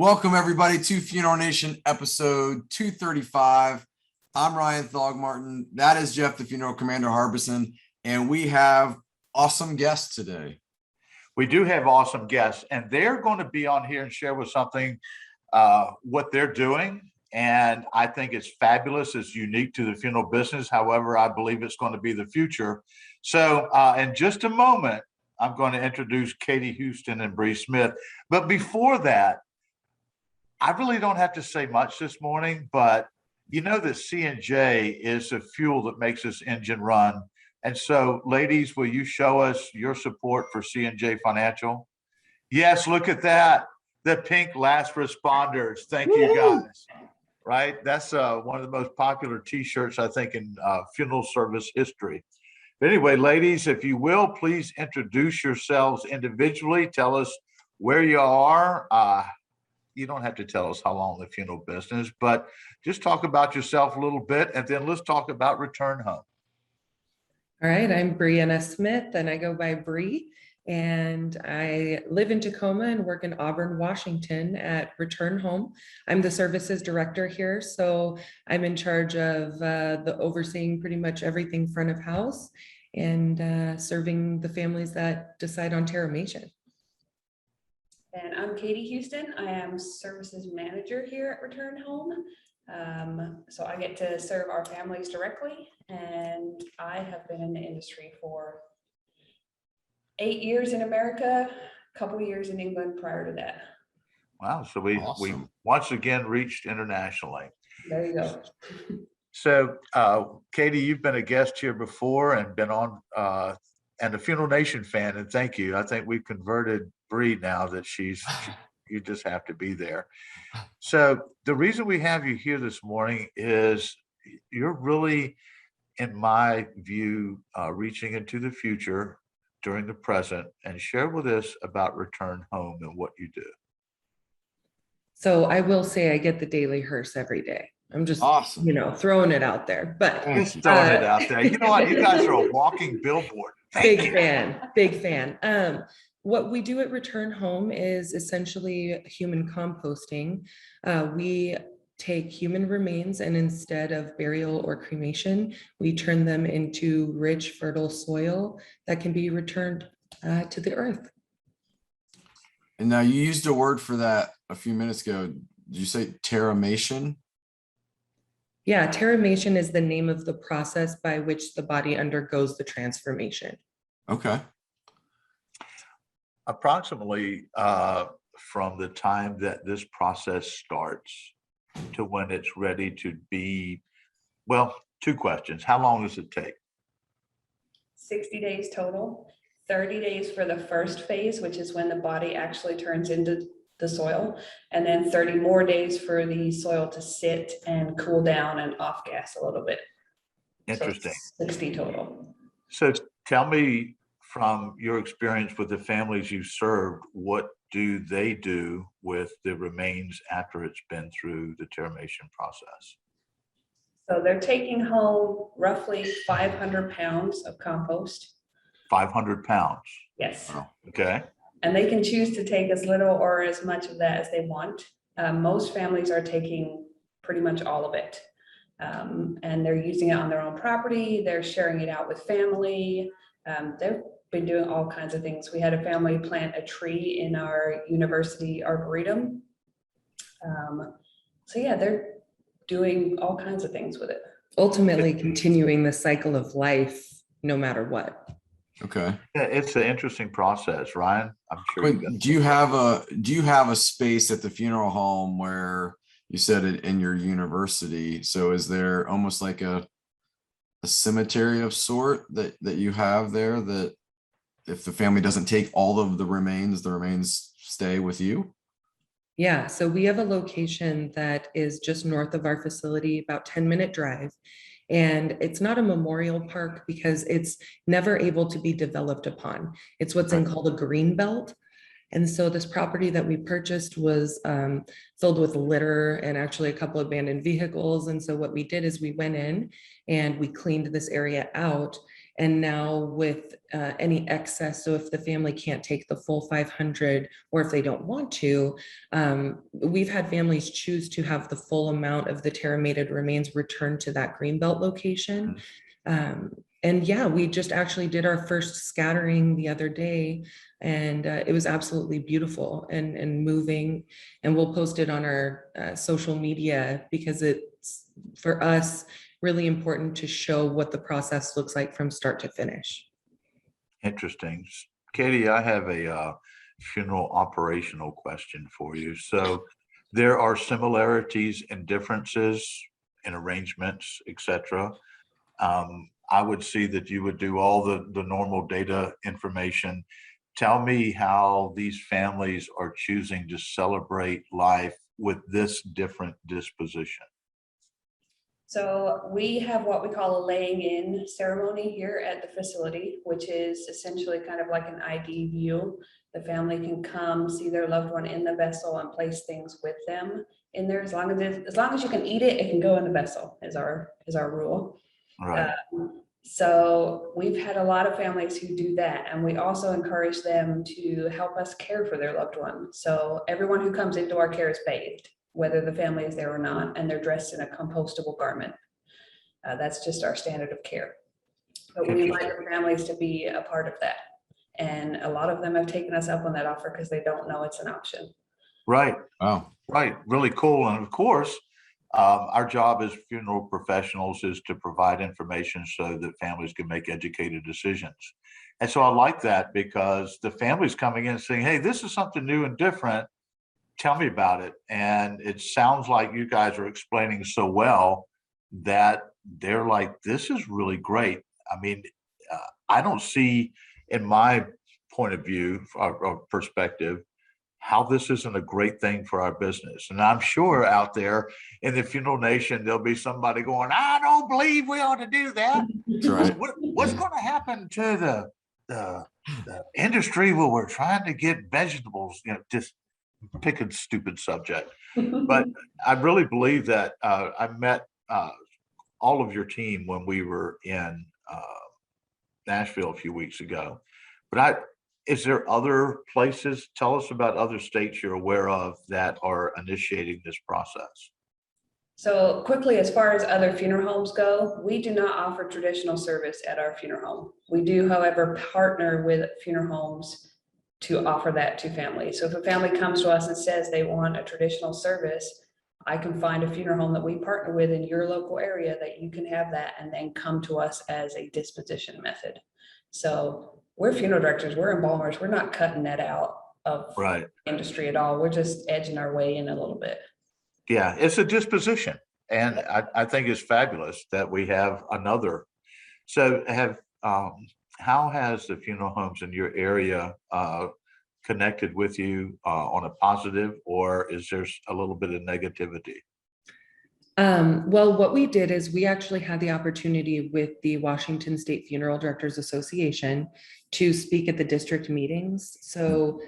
Welcome everybody to Funeral Nation episode 235. I'm Ryan Thogmartin. That is Jeff, the Funeral Commander Harbison, and we have awesome guests today. We do have awesome guests, and they're going to be on here and share with something what they're doing. And I think it's fabulous. It's unique to the funeral business. However, I believe it's going to be the future. So in just a moment, I'm going to introduce Katey Houston and Brie Smith. But before that, I really don't have to say much this morning, but you know that C&J is the fuel that makes this engine run. And so, ladies, will you show us your support for C&J Financial? Yes, look at that. The pink last responders. Thank you, guys. Right? That's one of the most popular T-shirts, I think, in funeral service history. But anyway, ladies, if you will, please introduce yourselves individually. Tell us where you are. You don't have to tell us how long in the funeral business, but just talk about yourself a little bit, and then let's talk about return home. All right, I'm Brianna Smith, and I go by Brie, and I live in Tacoma and work in Auburn, Washington at Return Home. I'm the services director here, so I'm in charge of the overseeing pretty much everything front of house and serving the families that decide on termination. And I'm Katey Houston. I am services manager here at Return Home. So I get to serve our families directly, and I have been in the industry for 8 years in America, a couple of years in England prior to that. Wow, so we once again reached internationally. There you go. So Katey, you've been a guest here before and been on and a Funeral Nation fan, and thank you. I think we've converted Brie now that you just have to be there. So the reason we have you here this morning is you're really, in my view, reaching into the future during the present, and share with us about Return Home and what you do. So I will say I get the daily hearse every day. I'm just, awesome, throwing it out there, but just throwing it out there. You know what? You guys are a walking billboard. Big fan. What we do at Return Home is essentially human composting. We take human remains, and instead of burial or cremation, we turn them into rich, fertile soil that can be returned to the earth. And now you used a word for that a few minutes ago. Did you say termination? Yeah, termination is the name of the process by which the body undergoes the transformation. Okay. Approximately from the time that this process starts to when it's ready to be, well, two questions. How long does it take? 60 days total, 30 days for the first phase, which is when the body actually turns into the soil, and then 30 more days for the soil to sit and cool down and off gas a little bit. Interesting. So 60 total. So tell me, from your experience with the families you served, what do they do with the remains after it's been through the termination process? So they're taking home roughly 500 pounds of compost. 500 pounds? Yes. Oh, okay. And they can choose to take as little or as much of that as they want. Most families are taking pretty much all of it. And they're using it on their own property. They're sharing it out with family. They've been doing all kinds of things. We had a family plant a tree in our university arboretum. So yeah, they're doing all kinds of things with it. Ultimately continuing the cycle of life, no matter what. Okay. Yeah, it's an interesting process, Ryan. I'm sure. Wait, do you have a space at the funeral home where you said it in your university? So is there almost like a cemetery of sort that you have there, that if the family doesn't take all of the remains stay with you? Yeah, so we have a location that is just north of our facility, about 10-minute drive. And it's not a memorial park because it's never able to be developed upon. It's what's called a green belt. And so this property that we purchased was filled with litter and actually a couple of abandoned vehicles. And so what we did is we went in and we cleaned this area out And now with any excess, so if the family can't take the full 500, or if they don't want to, we've had families choose to have the full amount of the terramated remains returned to that greenbelt location. And yeah, we just actually did our first scattering the other day, and it was absolutely beautiful and moving. And we'll post it on our social media, because it's, for us, really important to show what the process looks like from start to finish. Interesting. Katey, I have a funeral operational question for you. So there are similarities and differences in arrangements, etc. I would see that you would do all the normal data information. Tell me how these families are choosing to celebrate life with this different disposition. So we have what we call a laying in ceremony here at the facility, which is essentially kind of like an ID view. The family can come see their loved one in the vessel and place things with them in there. As long as you can eat it, it can go in the vessel, is our rule. Right. So we've had a lot of families who do that, and we also encourage them to help us care for their loved one. So everyone who comes into our care is bathed, whether the family is there or not, and they're dressed in a compostable garment. That's just our standard of care. But we like our families to be a part of that. And a lot of them have taken us up on that offer because they don't know it's an option. Right. Oh, Right. Really cool. And of course, our job as funeral professionals is to provide information so that families can make educated decisions. And so I like that, because the family's coming in saying, hey, this is something new and different. Tell me about it. And it sounds like you guys are explaining so well that they're like, this is really great. I mean, I don't see, in my point of view or perspective, how this isn't a great thing for our business. And I'm sure out there in the funeral nation, there'll be somebody going, I don't believe we ought to do that. that's right. What's going to happen to the industry where we're trying to get vegetables, just pick a stupid subject. But I really believe that I met all of your team when we were in Nashville a few weeks ago. But is there other places? Tell us about other states you're aware of that are initiating this process. So quickly, as far as other funeral homes go, we do not offer traditional service at our funeral home. We do, however, partner with funeral homes to offer that to families. So if a family comes to us and says they want a traditional service, I can find a funeral home that we partner with in your local area that you can have that, and then come to us as a disposition method. So we're funeral directors, we're embalmers, we're not cutting that out of Right. industry at all. We're just edging our way in a little bit. Yeah, it's a disposition. And I think it's fabulous that we have another. So how has the funeral homes in your area connected with you on a positive, or is there a little bit of negativity? Well, what we did is we actually had the opportunity with the Washington State Funeral Directors Association to speak at the district meetings. So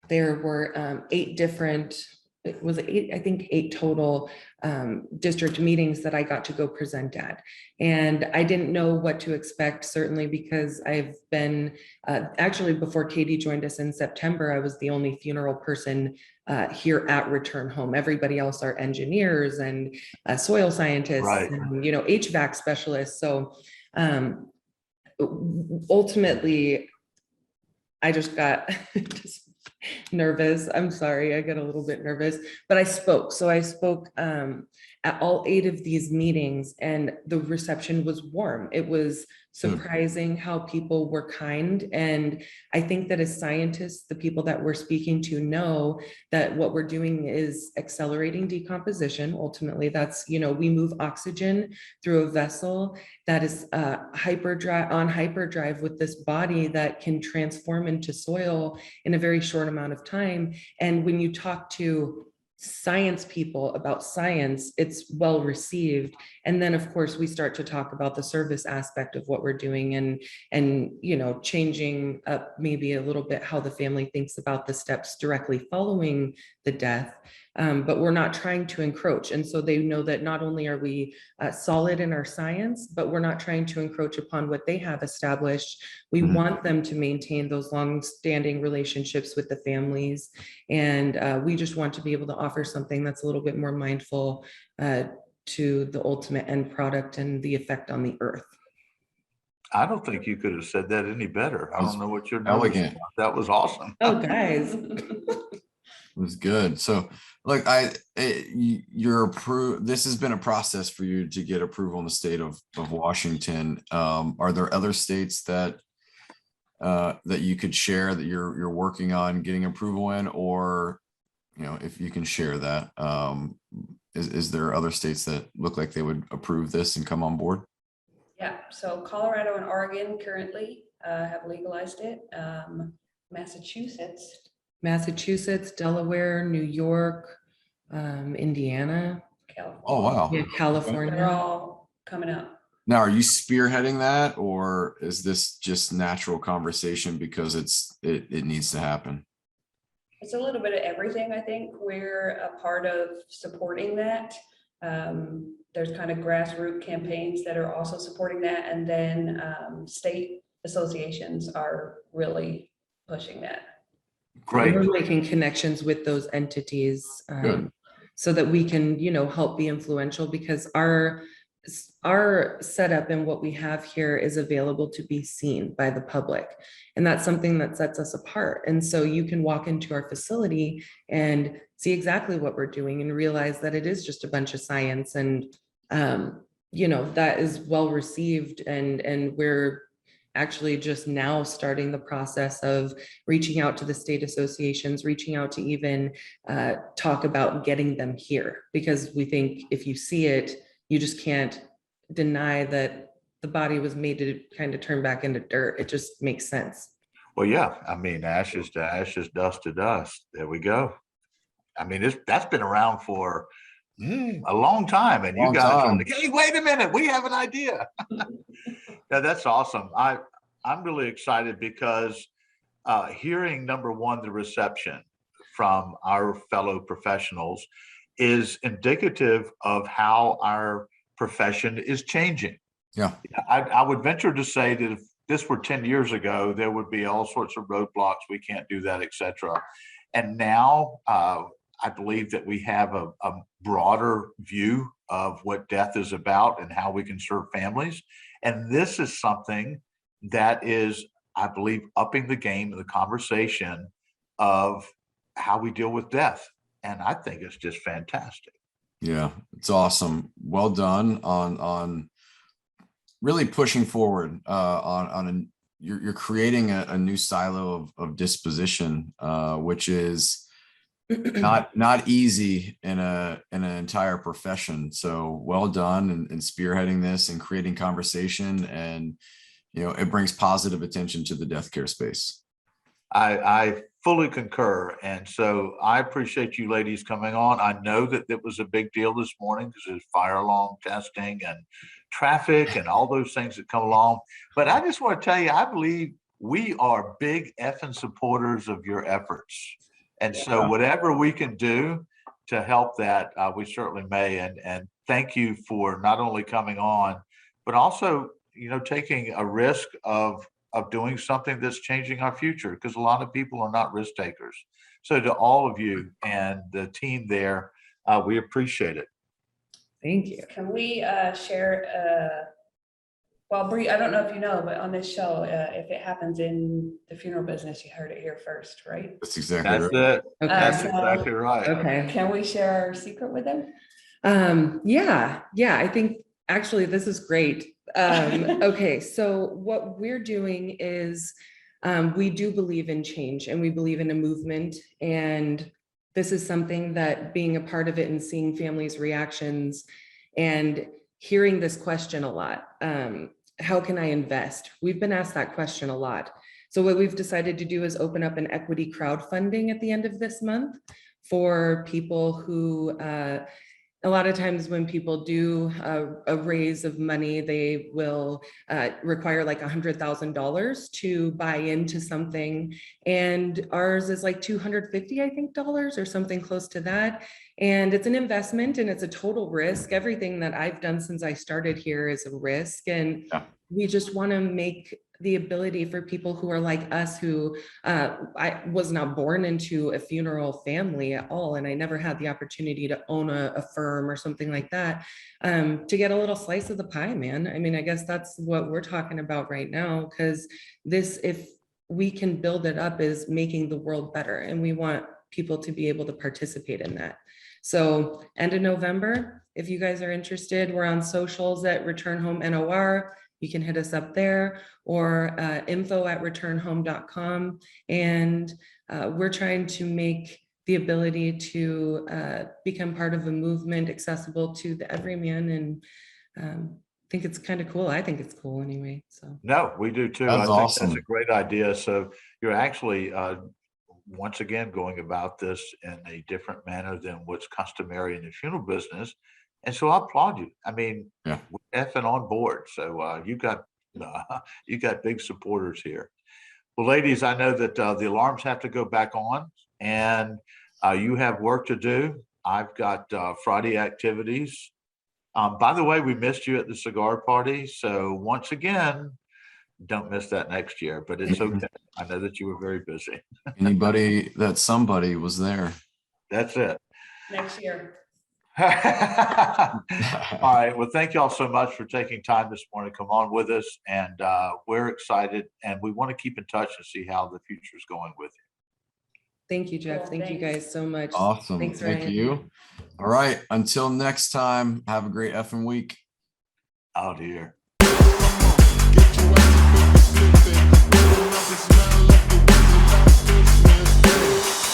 there were 8 different, it was 8, I think 8 total district meetings that I got to go present at. And I didn't know what to expect, certainly because I've been, actually before Katey joined us in September, I was the only funeral person here at Return Home. Everybody else are engineers and soil scientists, Right. and, HVAC specialists. So ultimately, I just got just nervous. I'm sorry, I get a little bit nervous, but I spoke. So I spoke at all 8 of these meetings, and the reception was warm. It was surprising how people were kind. And I think that as scientists, the people that we're speaking to know that what we're doing is accelerating decomposition. Ultimately, that's, we move oxygen through a vessel that is hyperdrive with this body that can transform into soil in a very short amount of time. And when you talk to science people about science, it's well received. And then of course we start to talk about the service aspect of what we're doing, and you know, changing up maybe a little bit how the family thinks about the steps directly following the death. But we're not trying to encroach. And so they know that not only are we solid in our science, but we're not trying to encroach upon what they have established. We Mhm. want them to maintain those long-standing relationships with the families. And we just want to be able to offer something that's a little bit more mindful to the ultimate end product and the effect on the earth. I don't think you could have said that any better. I That's don't know what you're nervous elegant. about. That was awesome. Oh, guys. It was good. So like you're approved, this has been a process for you to get approval in the state of Washington. Are there other states that that you could share that you're working on getting approval in, or, you know, if you can share that, is there other states that look like they would approve this and come on board? Yeah, so Colorado and Oregon currently have legalized it. Massachusetts, Delaware, New York, Indiana, California. Oh, wow. yeah, They're California. all coming up. Now, are you spearheading that, or is this just natural conversation because it needs to happen? It's a little bit of everything. I think we're a part of supporting that. There's kind of grassroots campaigns that are also supporting that. And then state associations are really pushing that. Great. We're making connections with those entities Good. so that we can, you know, help be influential, because our setup and what we have here is available to be seen by the public. And that's something that sets us apart. And so you can walk into our facility and see exactly what we're doing and realize that it is just a bunch of science. And, you know, that is well received. And we're actually just now starting the process of reaching out to the state associations, reaching out to even talk about getting them here, because we think if you see it, you just can't deny that the body was made to kind of turn back into dirt. It just makes sense. Well, yeah, I mean, ashes to ashes, dust to dust. There we go. I mean, that's been around for a long time, and you Long guys are time. like, hey, wait a minute, we have an idea. Yeah, that's awesome. I'm really excited because hearing, number one, the reception from our fellow professionals is indicative of how our profession is changing. Yeah. I would venture to say that if this were 10 years ago, there would be all sorts of roadblocks. We can't do that, etc. And now I believe that we have a broader view of what death is about and how we can serve families. And this is something that is, I believe, upping the game in the conversation of how we deal with death. And I think it's just fantastic. Yeah, it's awesome. Well done on really pushing forward you're creating a new silo of disposition, which is not easy in an entire profession. So well done in spearheading this and creating conversation, and you know, it brings positive attention to the death care space. I fully concur. And so I appreciate you ladies coming on. I know that it was a big deal this morning because there's fire alarm testing and traffic and all those things that come along. But I just want to tell you, I believe we are big effing supporters of your efforts. And so whatever we can do to help that, we certainly may. And thank you for not only coming on, but also, you know, taking a risk of doing something that's changing our future, because a lot of people are not risk takers. So to all of you and the team there, we appreciate it. Thank you. Can we share, well, Brie, I don't know if you know, but on this show, if it happens in the funeral business, you heard it here first, right? That's exactly That's right. it. Okay. That's exactly right. Okay. Can we share our secret with them? Yeah, I think actually this is great. Okay, so what we're doing is we do believe in change, and we believe in a movement. And this is something that, being a part of it and seeing families' reactions and hearing this question a lot, how can I invest? We've been asked that question a lot. So what we've decided to do is open up an equity crowdfunding at the end of this month, for people who, a lot of times when people do a raise of money, they will require like $100,000 to buy into something. And ours is like 250, I think, dollars or something close to that. And it's an investment and it's a total risk. Everything that I've done since I started here is a risk. And Yeah. we just want to make the ability for people who are like us, who I was not born into a funeral family at all, and I never had the opportunity to own a firm or something like that, to get a little slice of the pie, man. I mean, I guess that's what we're talking about right now, because this, if we can build it up, is making the world better, and we want people to be able to participate in that. So end of November, if you guys are interested, we're on socials at Return Home NOR. You can hit us up there, or info@returnhome.com. And we're trying to make the ability to become part of a movement accessible to the everyman. And I think it's kind of cool. I think it's cool anyway. So No, we do too. That's I think awesome. that's a great idea. So you're actually, once again, going about this in a different manner than what's customary in the funeral business. And so I applaud you. I mean, Yeah. we're effing on board. So you got big supporters here. Well, ladies, I know that the alarms have to go back on, and you have work to do. I've got Friday activities. By the way, we missed you at the cigar party. So once again, don't miss that next year, but it's okay. I know that you were very busy. Anybody that somebody was there. That's it. Next year. All right. Well, thank you all so much for taking time this morning to come on with us. And we're excited, and we want to keep in touch and see how the future is going with you. thank you, Jeff. Cool, Thank you thanks. guys so much. Awesome. Thanks, Thank Ryan. you. All right. Until next time, have a great effing week. Oh, dear.